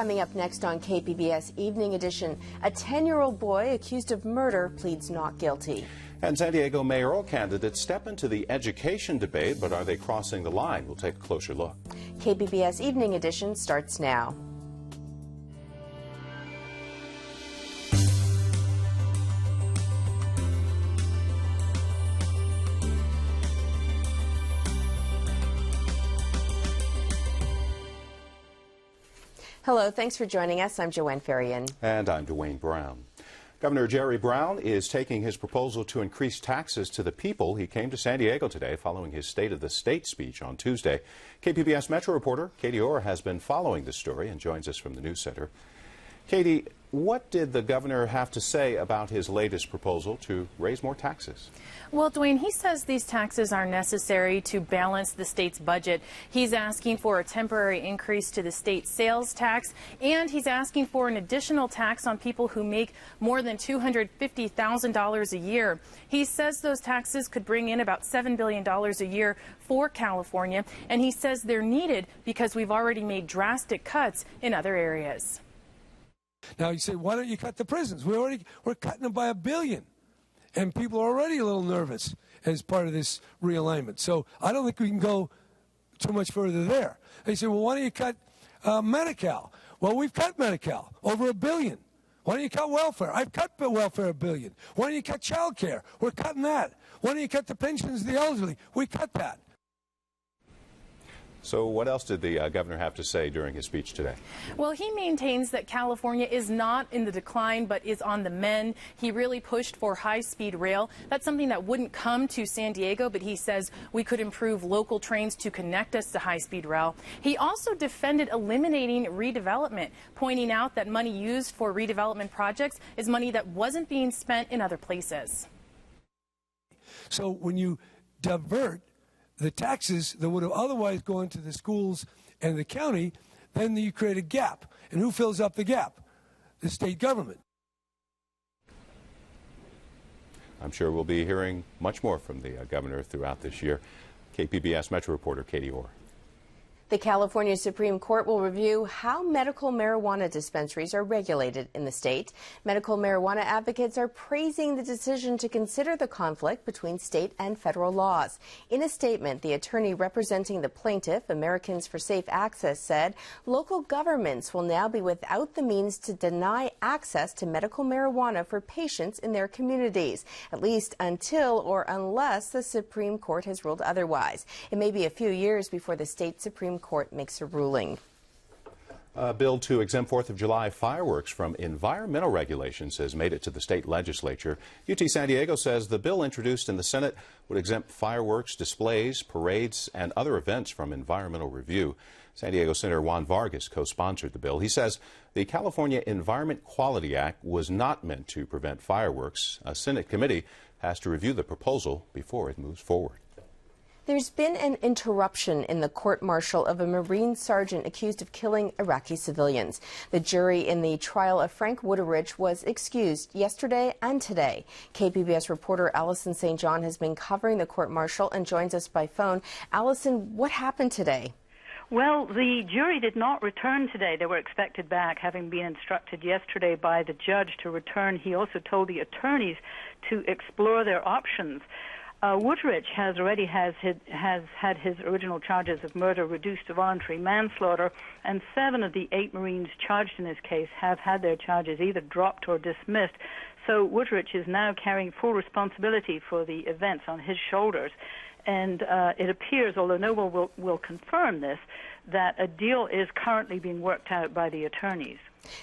Coming up next on KPBS Evening Edition, a 10-year-old boy accused of murder pleads not guilty. And San Diego mayoral candidates step into the education debate, but are they crossing the line? We'll take a closer look. KPBS Evening Edition starts now. Hello, thanks for joining us. I'm Joanne Ferrian. And I'm Dwayne Brown. Governor Jerry Brown is taking his proposal to increase taxes to the people. He came to San Diego today following his State of the State speech on Tuesday. KPBS Metro reporter Katie Orr has been following the story and joins us from the news center. Katie, what did the governor have to say about his latest proposal to raise more taxes? Well, Dwayne, he says these taxes are necessary to balance the state's budget. He's asking for a temporary increase to the state sales tax, and he's asking for an additional tax on people who make more than $250,000 a year. He says those taxes could bring in about $7 billion a year for California, and he says they're needed because we've already made drastic cuts in other areas. Now you say, why don't you cut the prisons? We're cutting them by $1 billion. And people are already a little nervous as part of this realignment. So I don't think we can go too much further there. They say, well, why don't you cut Medi-Cal? Well, we've cut Medi-Cal, over $1 billion. Why don't you cut welfare? I've cut welfare $1 billion. Why don't you cut child care? We're cutting that. Why don't you cut the pensions of the elderly? We cut that. So what else did the governor have to say during his speech today? Well, he maintains that California is not in the decline, but is on the mend. He really pushed for high-speed rail. That's something that wouldn't come to San Diego, but he says we could improve local trains to connect us to high-speed rail. He also defended eliminating redevelopment, pointing out that money used for redevelopment projects is money that wasn't being spent in other places. So when you divert the taxes that would have otherwise gone to the schools and the county, then you create a gap. And who fills up the gap? The state government. I'm sure we'll be hearing much more from the governor throughout this year. KPBS Metro reporter Katie Orr. The California Supreme Court will review how medical marijuana dispensaries are regulated in the state. Medical marijuana advocates are praising the decision to consider the conflict between state and federal laws. In a statement, the attorney representing the plaintiff, Americans for Safe Access, said local governments will now be without the means to deny access to medical marijuana for patients in their communities, at least until or unless the Supreme Court has ruled otherwise. It may be a few years before the state Supreme Court makes a ruling. A bill to exempt 4th of July fireworks from environmental regulations has made it to the state legislature. UT San Diego says the bill introduced in the Senate would exempt fireworks, displays, parades, and other events from environmental review. San Diego Senator Juan Vargas co-sponsored the bill. He says the California Environment Quality Act was not meant to prevent fireworks. A Senate committee has to review the proposal before it moves forward. There's been an interruption in the court-martial of a Marine sergeant accused of killing Iraqi civilians. The jury in the trial of Frank Woodridge was excused yesterday and today. KPBS reporter Allison St. John has been covering the court-martial and joins us by phone. Allison, what happened today? Well, the jury did not return today. They were expected back, having been instructed yesterday by the judge to return. He also told the attorneys to explore their options. Woodridge has had his original charges of murder reduced to voluntary manslaughter, and 7 of the 8 Marines charged in this case have had their charges either dropped or dismissed. So Woodridge is now carrying full responsibility for the events on his shoulders. And it appears, although no one will confirm this, that a deal is currently being worked out by the attorneys.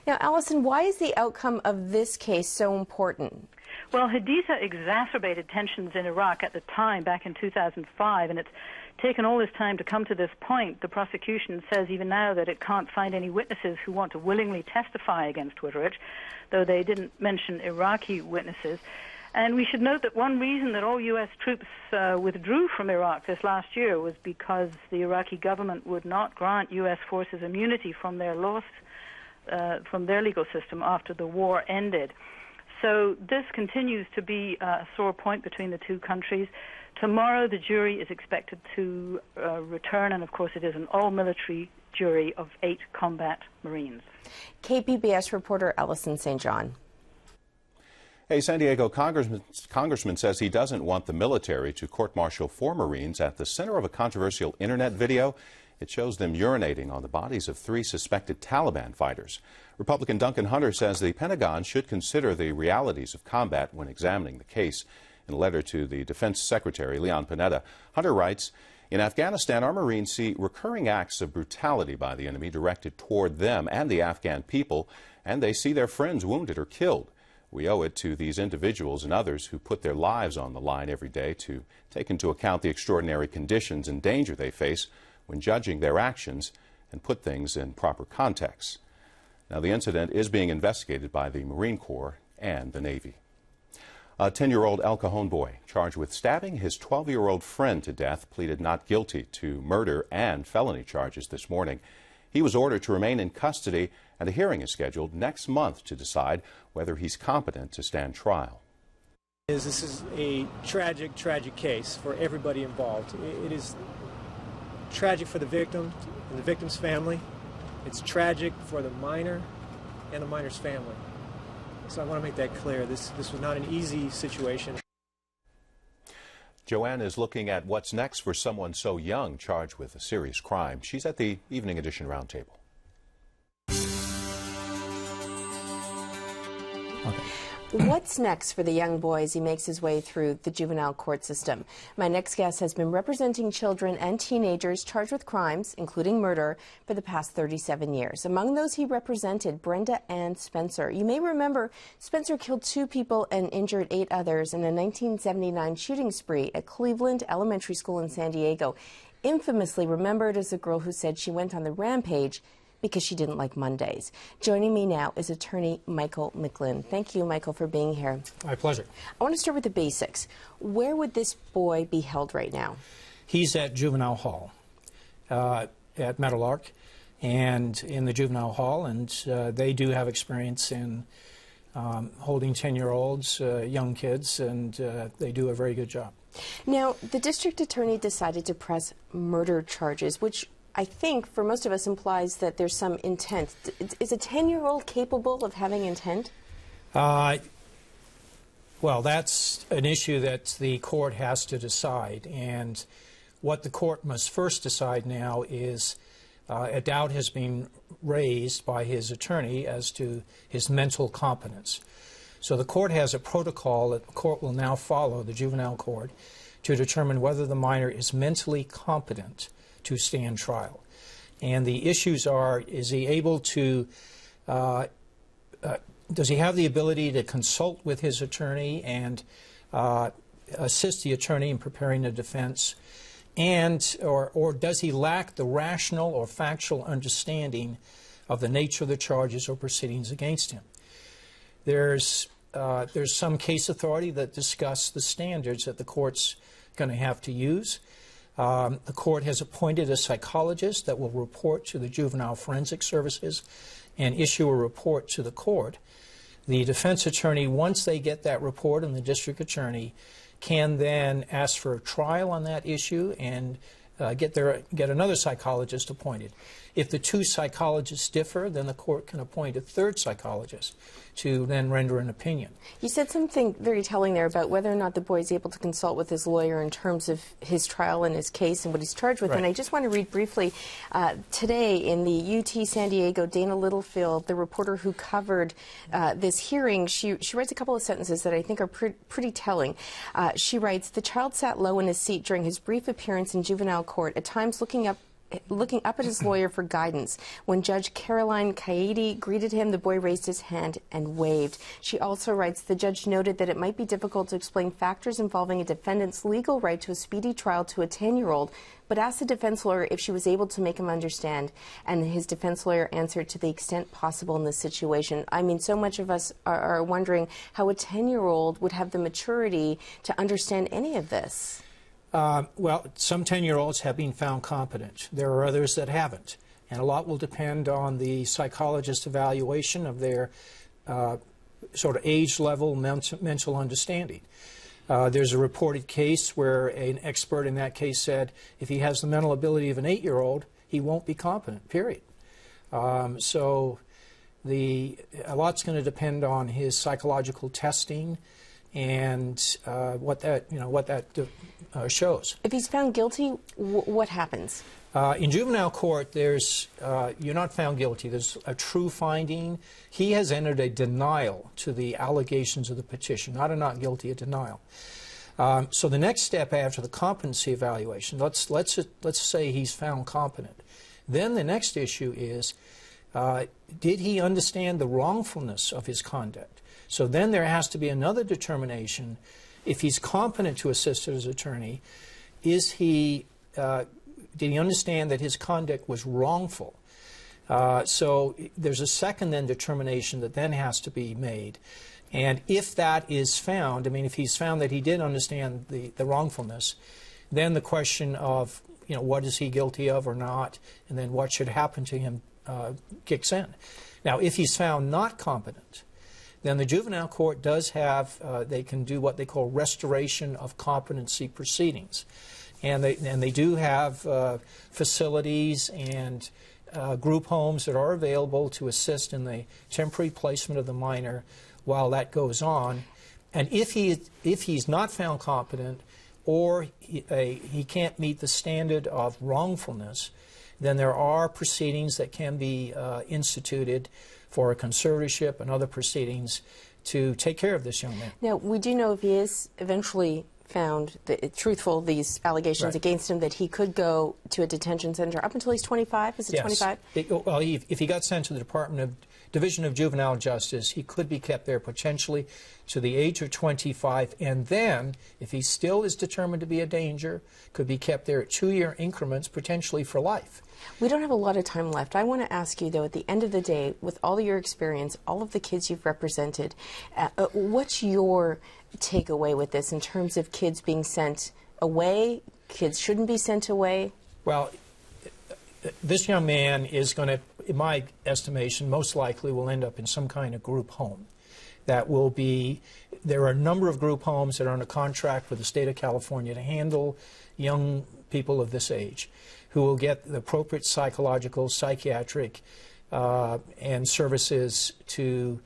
Now, Allison, why is the outcome of this case so important? Well, Haditha exacerbated tensions in Iraq at the time, back in 2005, and it's taken all this time to come to this point. The prosecution says even now that it can't find any witnesses who want to willingly testify against Woodridge, though they didn't mention Iraqi witnesses. And we should note that one reason that all U.S. troops withdrew from Iraq this last year was because the Iraqi government would not grant U.S. forces immunity from their laws, from their legal system after the war ended. So this continues to be a sore point between the two countries. Tomorrow the jury is expected to return, and of course it is an all-military jury of 8 combat Marines. KPBS reporter Allison St. John. A San Diego congressman says he doesn't want the military to court-martial 4 Marines at the center of a controversial internet video. It shows them urinating on the bodies of 3 suspected Taliban fighters. Republican Duncan Hunter says the Pentagon should consider the realities of combat when examining the case. In a letter to the Defense Secretary, Leon Panetta, Hunter writes, "In Afghanistan, our Marines see recurring acts of brutality by the enemy directed toward them and the Afghan people, and they see their friends wounded or killed. We owe it to these individuals and others who put their lives on the line every day to take into account the extraordinary conditions and danger they face when judging their actions and put things in proper context." Now, the incident is being investigated by the Marine Corps and the Navy. A 10-year-old El Cajon boy charged with stabbing his 12-year-old friend to death pleaded not guilty to murder and felony charges this morning. He was ordered to remain in custody, and a hearing is scheduled next month to decide whether he's competent to stand trial. This is a tragic, tragic case for everybody involved. It is tragic for the victim and the victim's family. It's tragic for the minor and the minor's family. So I want to make that clear. This was not an easy situation. Joanne is looking at what's next for someone so young charged with a serious crime. She's at the Evening Edition Roundtable. What's next for the young boy as he makes his way through the juvenile court system? My next guest has been representing children and teenagers charged with crimes, including murder, for the past 37 years. Among those he represented, Brenda Ann Spencer. You may remember Spencer killed 2 people and injured 8 others in a 1979 shooting spree at Cleveland Elementary School in San Diego. Infamously remembered as the girl who said she went on the rampage because she didn't like Mondays. Joining me now is attorney Michael McGlynn. Thank you, Michael, for being here. My pleasure. I want to start with the basics. Where would this boy be held right now? He's at juvenile hall at Meadowlark and in the juvenile hall, and they do have experience in holding 10-year-olds, young kids, and they do a very good job. Now, the district attorney decided to press murder charges, which I think for most of us implies that there's some intent. Is a 10-year-old capable of having intent? Well, that's an issue that the court has to decide. And what the court must first decide now is a doubt has been raised by his attorney as to his mental competence. So the court has a protocol that the court will now follow, the juvenile court, to determine whether the minor is mentally competent to stand trial. And the issues are, is he able to, does he have the ability to consult with his attorney and assist the attorney in preparing a defense, and or does he lack the rational or factual understanding of the nature of the charges or proceedings against him? There's some case authority that discuss the standards that the court's going to have to use. The court has appointed a psychologist that will report to the Juvenile Forensic Services and issue a report to the court. The defense attorney, once they get that report, and the district attorney can then ask for a trial on that issue and get another psychologist appointed. If the 2 psychologists differ, then the court can appoint a 3rd psychologist to then render an opinion. You said something very telling there about whether or not the boy is able to consult with his lawyer in terms of his trial and his case and what he's charged with. Right. And I just want to read briefly, today in the UT San Diego, Dana Littlefield, the reporter who covered this hearing, she writes a couple of sentences that I think are pretty telling. She writes, "The child sat low in his seat during his brief appearance in juvenile court, at times looking up at his lawyer for guidance. When Judge Caroline Caeti greeted him, the boy raised his hand and waved." She also writes, "The judge noted that it might be difficult to explain factors involving a defendant's legal right to a speedy trial to a 10-year-old, but asked the defense lawyer if she was able to make him understand, and his defense lawyer answered to the extent possible in this situation." I mean, so much of us are wondering how a 10-year-old would have the maturity to understand any of this. Well, some 10-year-olds have been found competent. There are others that haven't. And a lot will depend on the psychologist's evaluation of their sort of age level mental understanding. There's a reported case where an expert in that case said if he has the mental ability of an 8-year-old, he won't be competent, period. So a lot's going to depend on his psychological testing and what that shows. If he's found guilty, what happens? In juvenile court, you're not found guilty. There's a true finding. He has entered a denial to the allegations of the petition, not a not guilty, a denial. So the next step after the competency evaluation, let's say he's found competent. Then the next issue is, did he understand the wrongfulness of his conduct? So then there has to be another determination. If he's competent to assist his attorney, did he understand that his conduct was wrongful? So there's a second then determination that then has to be made. And if that is found, I mean, if he's found that he did understand the wrongfulness, then the question of, what is he guilty of or not, and then what should happen to him kicks in. Now, if he's found not competent, then the juvenile court does have, they can do what they call restoration of competency proceedings. And they do have facilities and group homes that are available to assist in the temporary placement of the minor while that goes on. And if he's not found competent, or he can't meet the standard of wrongfulness, then there are proceedings that can be instituted for a conservatorship and other proceedings to take care of this young man. Now, we do know if he is eventually found truthful, these allegations against him, that he could go to a detention center up until he's 25? Is it 25? Well, if he got sent to the Division of Juvenile Justice, he could be kept there potentially to the age of 25, and then, if he still is determined to be a danger, could be kept there at 2-year increments, potentially for life. We don't have a lot of time left. I want to ask you, though, at the end of the day, with all of your experience, all of the kids you've represented, what's your takeaway with this in terms of kids being sent away? Kids shouldn't be sent away? Well, this young man is going to, in my estimation, most likely will end up in some kind of group home. That will be, there are a number of group homes that are under contract with the state of California to handle young people of this age, who will get the appropriate psychological, psychiatric, and services to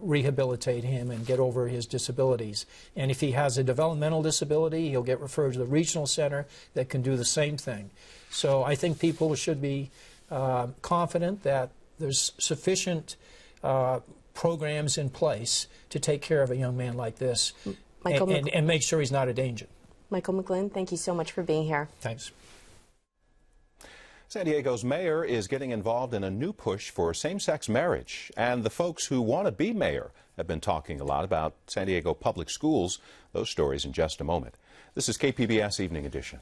rehabilitate him and get over his disabilities. And if he has a developmental disability, he'll get referred to the regional center that can do the same thing. So I think people should be confident that there's sufficient programs in place to take care of a young man like this and make sure he's not a danger. Michael McGlynn, thank you so much for being here. Thanks. San Diego's mayor is getting involved in a new push for same-sex marriage, and the folks who want to be mayor have been talking a lot about San Diego public schools. Those stories in just a moment. This is KPBS Evening Edition.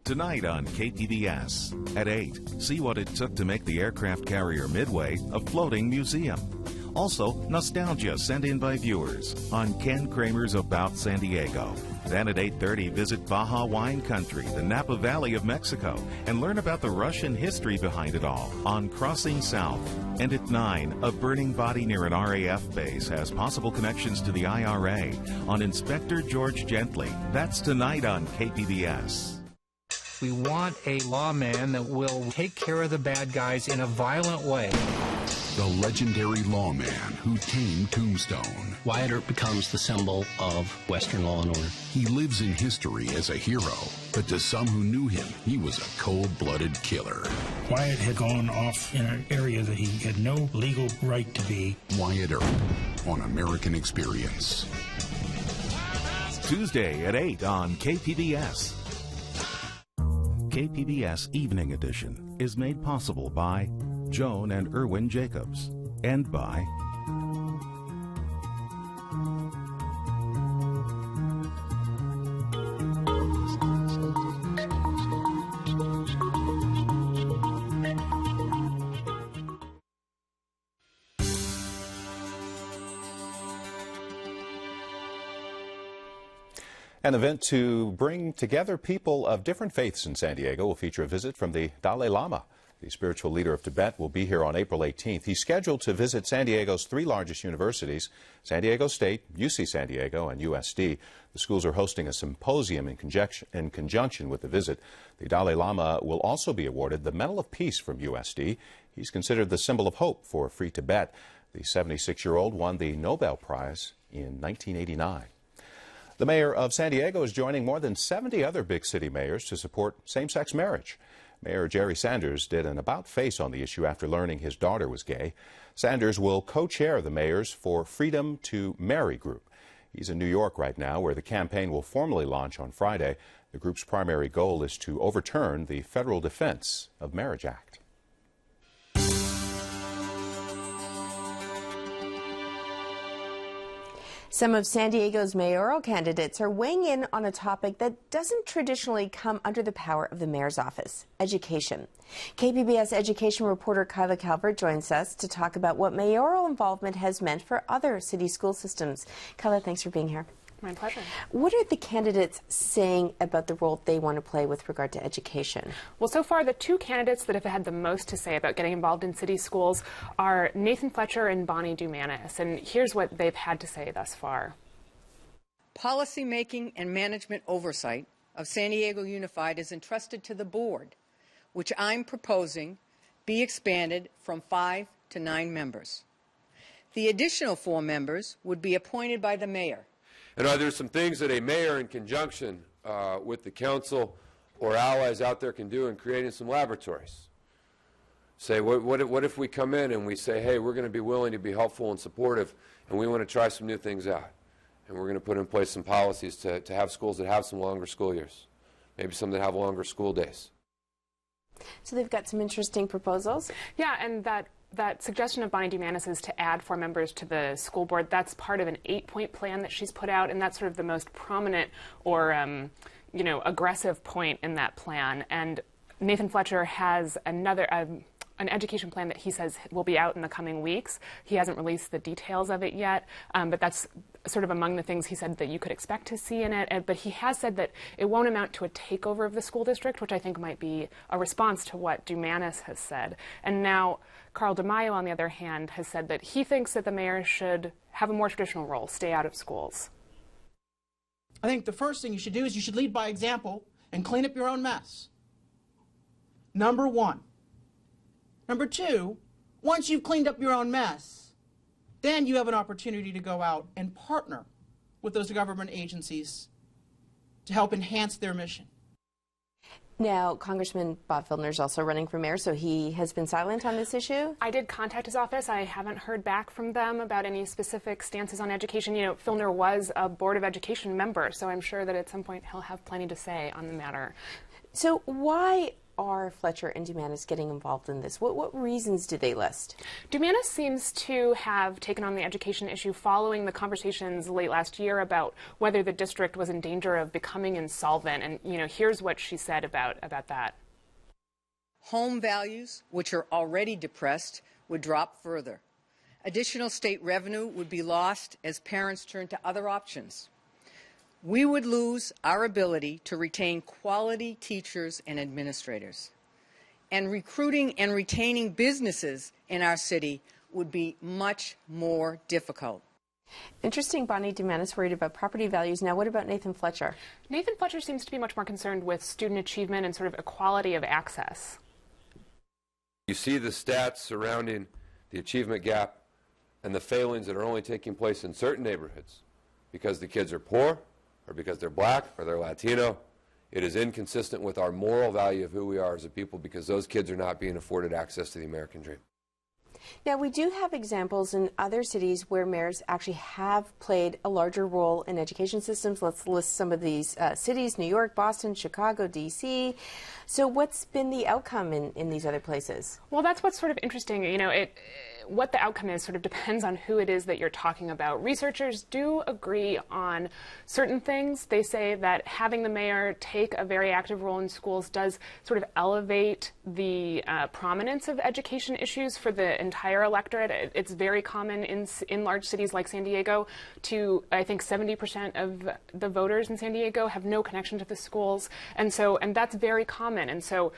Tonight on KPBS at 8, see what it took to make the aircraft carrier Midway a floating museum. Also, nostalgia sent in by viewers on Ken Kramer's About San Diego. Then at 8:30, visit Baja Wine Country, the Napa Valley of Mexico, and learn about the Russian history behind it all on Crossing South. And at 9, a burning body near an RAF base has possible connections to the IRA on Inspector George Gently. That's tonight on KPBS. We want a lawman that will take care of the bad guys in a violent way. The legendary lawman who tamed Tombstone. Wyatt Earp becomes the symbol of Western law and order. He lives in history as a hero, but to some who knew him, he was a cold-blooded killer. Wyatt had gone off in an area that he had no legal right to be. Wyatt Earp on American Experience. Tuesday at 8 on KPBS. KPBS Evening Edition is made possible by Joan and Irwin Jacobs and by An event to bring together people of different faiths in San Diego will feature a visit from the Dalai Lama. The spiritual leader of Tibet will be here on April 18th. He's scheduled to visit San Diego's three largest universities, San Diego State, UC San Diego, and USD. The schools are hosting a symposium in conjunction with the visit. The Dalai Lama will also be awarded the Medal of Peace from USD. He's considered the symbol of hope for free Tibet. The 76-year-old won the Nobel Prize in 1989. The mayor of San Diego is joining more than 70 other big city mayors to support same-sex marriage. Mayor Jerry Sanders did an about-face on the issue after learning his daughter was gay. Sanders will co-chair the Mayors for Freedom to Marry group. He's in New York right now, where the campaign will formally launch on Friday. The group's primary goal is to overturn the Federal Defense of Marriage Act. Some of San Diego's mayoral candidates are weighing in on a topic that doesn't traditionally come under the power of the mayor's office: education. KPBS education reporter Kyla Calvert joins us to talk about what mayoral involvement has meant for other city school systems. Kyla, thanks for being here. My pleasure. What are the candidates saying about the role they want to play with regard to education? Well, so far, the two candidates that have had the most to say about getting involved in city schools are Nathan Fletcher and Bonnie Dumanis. And here's what they've had to say thus far. Policymaking and management oversight of San Diego Unified is entrusted to the board, which I'm proposing be expanded from 5 to 9 members. The additional 4 members would be appointed by the mayor. And are there some things that a mayor in conjunction with the council or allies out there can do in creating some laboratories? Say, what if we come in and we say, hey, we're going to be willing to be helpful and supportive, and we want to try some new things out. And we're going to put in place some policies to have schools that have some longer school years, maybe some that have longer school days. So they've got some interesting proposals. Yeah, and that suggestion of Bonnie Dumanis to add 4 members to the school board, that's part of an 8-point plan that she's put out, and that's sort of the most prominent or, aggressive point in that plan. And Nathan Fletcher has another, an education plan that he says will be out in the coming weeks. He hasn't released the details of it yet, but that's sort of among the things he said that you could expect to see in it. But he has said that it won't amount to a takeover of the school district, which I think might be a response to what Dumanis has said. And now Carl DeMaio, on the other hand, has said that he thinks that the mayor should have a more traditional role, stay out of schools. I think the first thing you should do is you should lead by example and clean up your own mess. Number 1. Number 2, once you've cleaned up your own mess, then you have an opportunity to go out and partner with those government agencies to help enhance their mission. Now, Congressman Bob Filner is also running for mayor, so he has been silent on this issue? I did contact his office. I haven't heard back from them about any specific stances on education. You know, Filner was a Board of Education member, so I'm sure that at some point he'll have plenty to say on the matter. So why are Fletcher and Dumanis getting involved in this? What reasons do they list? Dumanis seems to have taken on the education issue following the conversations late last year about whether the district was in danger of becoming insolvent. And, here's what she said about that. Home values, which are already depressed, would drop further. Additional state revenue would be lost as parents turn to other options. We would lose our ability to retain quality teachers and administrators. And recruiting and retaining businesses in our city would be much more difficult. Interesting, Bonnie Dumanis worried about property values. Now, what about Nathan Fletcher? Nathan Fletcher seems to be much more concerned with student achievement and sort of equality of access. You see the stats surrounding the achievement gap and the failings that are only taking place in certain neighborhoods because the kids are poor, or because they're black, or they're Latino. It is inconsistent with our moral value of who we are as a people because those kids are not being afforded access to the American dream. Now, we do have examples in other cities where mayors actually have played a larger role in education systems. Let's list some of these cities: New York, Boston, Chicago, D.C. So what's been the outcome in these other places? Well, that's what's sort of interesting. What the outcome is sort of depends on who it is that you're talking about. Researchers do agree on certain things. They say that having the mayor take a very active role in schools does sort of elevate the prominence of education issues for the entire entire electorate. It's very common in large cities like San Diego to, I think 70% of the voters in San Diego have no connection to the schools. And that's very common. And so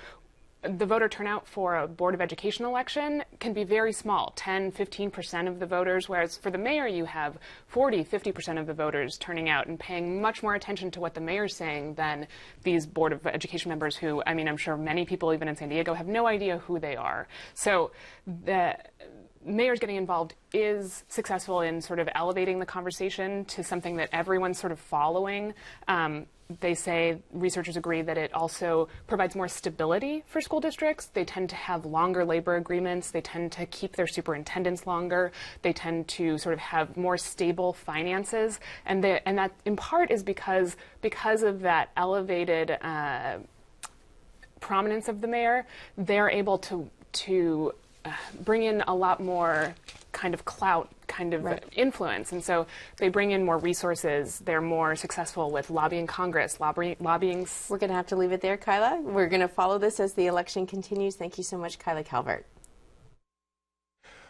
the voter turnout for a Board of Education election can be very small, 10, 15% of the voters, whereas for the mayor you have 40, 50% of the voters turning out and paying much more attention to what the mayor's saying than these Board of Education members who, I mean, I'm sure many people even in San Diego have no idea who they are. So the mayor's getting involved is successful in sort of elevating the conversation to something that everyone's sort of following. They say, researchers agree, that it also provides more stability for school districts. They tend to have longer labor agreements. They tend to keep their superintendents longer. They tend to sort of have more stable finances. And that in part is because of that elevated prominence of the mayor, they're able to bring in a lot more kind of clout, kind of influence. And so they bring in more resources. They're more successful with lobbying Congress, lobbying. We're going to have to leave it there, Kyla. We're going to follow this as the election continues. Thank you so much, Kyla Calvert.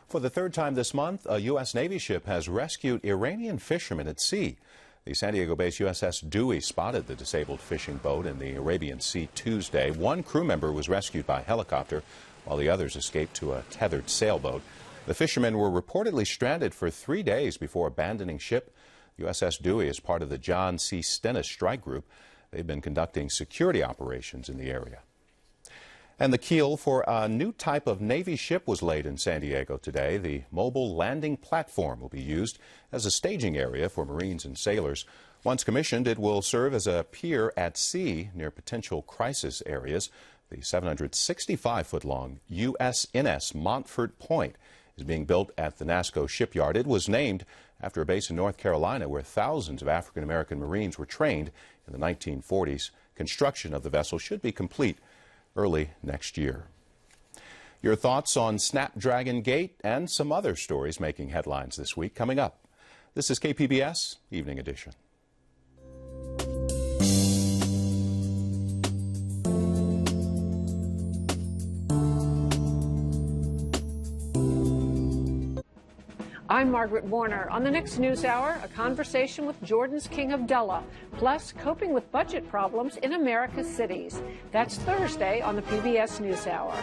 For the third time this month, a U.S. Navy ship has rescued Iranian fishermen at sea. The San Diego-based USS Dewey spotted the disabled fishing boat in the Arabian Sea Tuesday. One crew member was rescued by helicopter, while the others escaped to a tethered sailboat. The fishermen were reportedly stranded for 3 days before abandoning ship. USS Dewey is part of the John C. Stennis Strike Group. They've been conducting security operations in the area. And the keel for a new type of Navy ship was laid in San Diego today. The mobile landing platform will be used as a staging area for Marines and sailors. Once commissioned, it will serve as a pier at sea near potential crisis areas. The 765-foot-long USNS Montford Point is being built at the NASCO shipyard. It was named after a base in North Carolina where thousands of African-American Marines were trained in the 1940s. Construction of the vessel should be complete early next year. Your thoughts on Snapdragon Gate and some other stories making headlines this week coming up. This is KPBS Evening Edition. I'm Margaret Warner. On the next News Hour, a conversation with Jordan's King Abdullah, plus coping with budget problems in America's cities. That's Thursday on the PBS News Hour.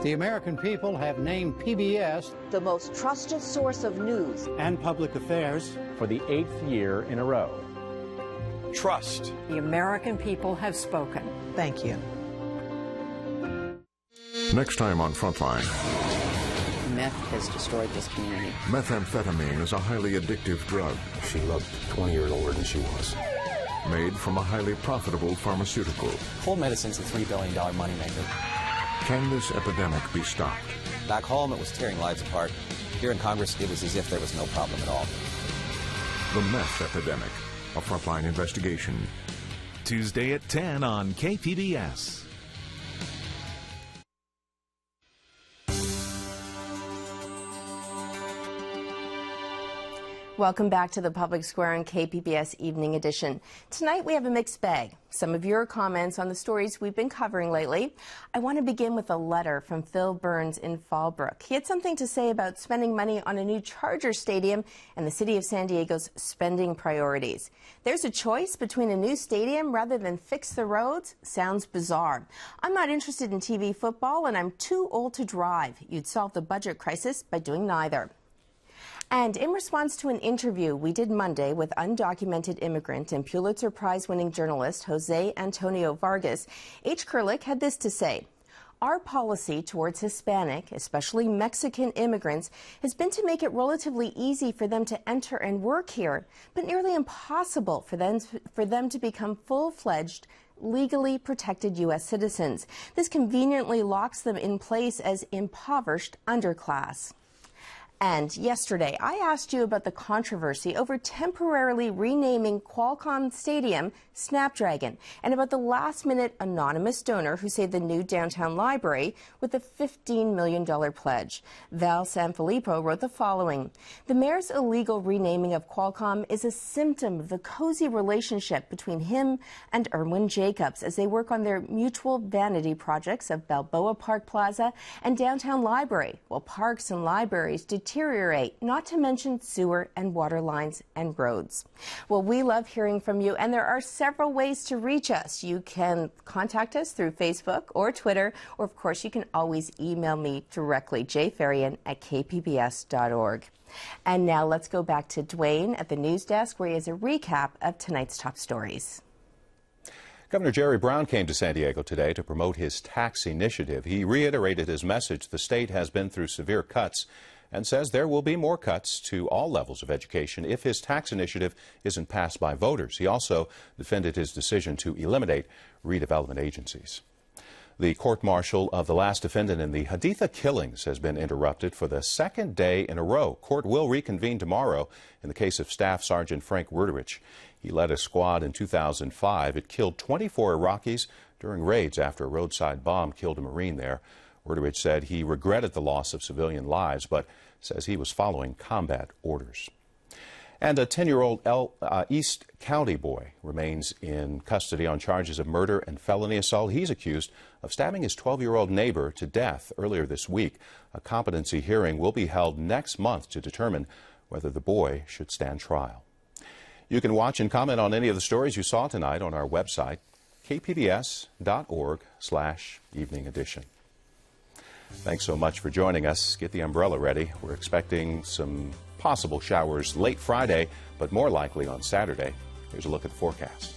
The American people have named PBS the most trusted source of news and public affairs for the 8th year in a row. Trust. The American people have spoken. Thank you. Next time on Frontline. Meth has destroyed this community. Methamphetamine is a highly addictive drug. She looked 20 years older than she was. Made from a highly profitable pharmaceutical. Full medicine's a $3 billion moneymaker. Can this epidemic be stopped? Back home, it was tearing lives apart. Here in Congress, it was as if there was no problem at all. The meth epidemic, a Frontline investigation. Tuesday at 10 on KPBS. Welcome back to the Public Square on KPBS Evening Edition. Tonight we have a mixed bag. Some of your comments on the stories we've been covering lately. I want to begin with a letter from Phil Burns in Fallbrook. He had something to say about spending money on a new Charger stadium and the city of San Diego's spending priorities. There's a choice between a new stadium rather than fix the roads? Sounds bizarre. I'm not interested in TV football and I'm too old to drive. You'd solve the budget crisis by doing neither. And in response to an interview we did Monday with undocumented immigrant and Pulitzer Prize-winning journalist Jose Antonio Vargas, H. Kurlik had this to say. Our policy towards Hispanic, especially Mexican immigrants, has been to make it relatively easy for them to enter and work here, but nearly impossible for them to become full-fledged, legally protected U.S. citizens. This conveniently locks them in place as impoverished underclass. And yesterday, I asked you about the controversy over temporarily renaming Qualcomm Stadium Snapdragon, and about the last-minute anonymous donor who saved the new downtown library with a $15 million pledge. Val Sanfilippo wrote the following: "The mayor's illegal renaming of Qualcomm is a symptom of the cozy relationship between him and Irwin Jacobs as they work on their mutual vanity projects of Balboa Park Plaza and Downtown Library, while parks and libraries deteriorate, not to mention sewer and water lines and roads." Well, we love hearing from you, and there are several ways to reach us. You can contact us through Facebook or Twitter, or of course you can always email me directly, jferrian@kpbs.org. And now let's go back to Dwayne at the news desk, where he has a recap of tonight's top stories. Governor Jerry Brown came to San Diego today to promote his tax initiative. He reiterated his message the state has been through severe cuts and says there will be more cuts to all levels of education if his tax initiative isn't passed by voters. He also defended his decision to eliminate redevelopment agencies. The court-martial of the last defendant in the Haditha killings has been interrupted for the second day in a row. Court will reconvene tomorrow in the case of Staff Sergeant Frank Wuterich. He led a squad in 2005. It killed 24 Iraqis during raids after a roadside bomb killed a Marine there. Wuterich said he regretted the loss of civilian lives, but says he was following combat orders. And a 10-year-old East County boy remains in custody on charges of murder and felony assault. He's accused of stabbing his 12-year-old neighbor to death earlier this week. A competency hearing will be held next month to determine whether the boy should stand trial. You can watch and comment on any of the stories you saw tonight on our website, kpbs.org/evening edition. Thanks so much for joining us. Get the umbrella ready. We're expecting some possible showers late Friday, but more likely on Saturday. Here's a look at the forecast.